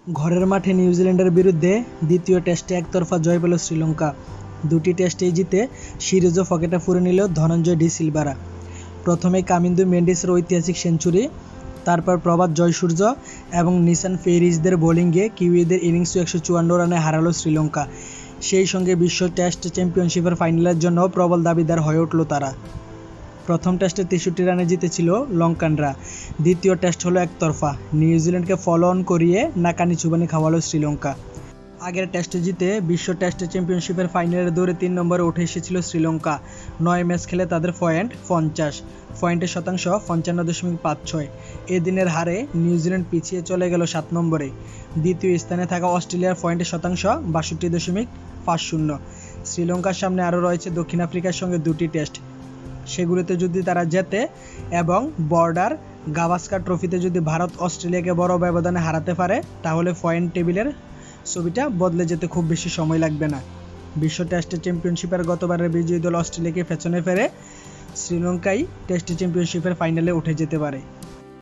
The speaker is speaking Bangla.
ঘরের মাঠে নিউজিল্যান্ডের বিরুদ্ধে দ্বিতীয় টেস্টে একতরফা জয় পেল শ্রীলঙ্কা। দুটি টেস্টেই জিতে সিরিজও পকেটে পুরে নিল ধনঞ্জয় ডি সিলভারা। প্রথমে কামিন্দু মেন্ডিসের ঐতিহাসিক সেঞ্চুরি, তারপর প্রভাত জয়সূর্য এবং নিশান ফেরিজদের বোলিংয়ে কিউইদের ইনিংসও 154 রানে হারালো শ্রীলঙ্কা। সেই সঙ্গে বিশ্ব টেস্ট চ্যাম্পিয়নশিপের ফাইনালের জন্য প্রবল দাবিদার হয়ে উঠল তারা। প্রথম টেস্টে 63 রানে জিতেছিল লঙ্কানরা। দ্বিতীয় টেস্ট হলো একতরফা, নিউজিল্যান্ডকে ফলো অন করিয়ে নাকানি চুবানি খাওয়ালো শ্রীলঙ্কা। আগের টেস্টে জিতে বিশ্ব টেস্ট চ্যাম্পিয়নশিপের ফাইনালের দৌড়ে 3 নম্বরে উঠে এসেছিল শ্রীলঙ্কা। 9 ম্যাচ খেলে তাদের পয়েন্ট 50, পয়েন্টের শতাংশ 55.56। এদিনের হারে নিউজিল্যান্ড পিছিয়ে চলে গেল 7 নম্বরে। দ্বিতীয় স্থানে থাকা অস্ট্রেলিয়ার পয়েন্টের শতাংশ 62.50। শ্রীলঙ্কার সামনে আরও রয়েছে দক্ষিণ আফ্রিকার সঙ্গে দুটি টেস্ট। সেগুলোতে যদি তারা জেতে এবং বর্ডার গাভাস্কার ট্রফিতে যদি ভারত অস্ট্রেলিয়াকে বড় ব্যবধানে হারাতে পারে, তাহলে পয়েন্ট টেবিলের ছবিটা বদলে যেতে খুব বেশি সময় লাগবে না। বিশ্ব টেস্ট চ্যাম্পিয়নশিপের গতবারের বিজয়ী দল অস্ট্রেলিয়াকে পেছনে ফেলে শ্রীলঙ্কাই টেস্ট চ্যাম্পিয়নশিপের ফাইনালে উঠে যেতে পারে।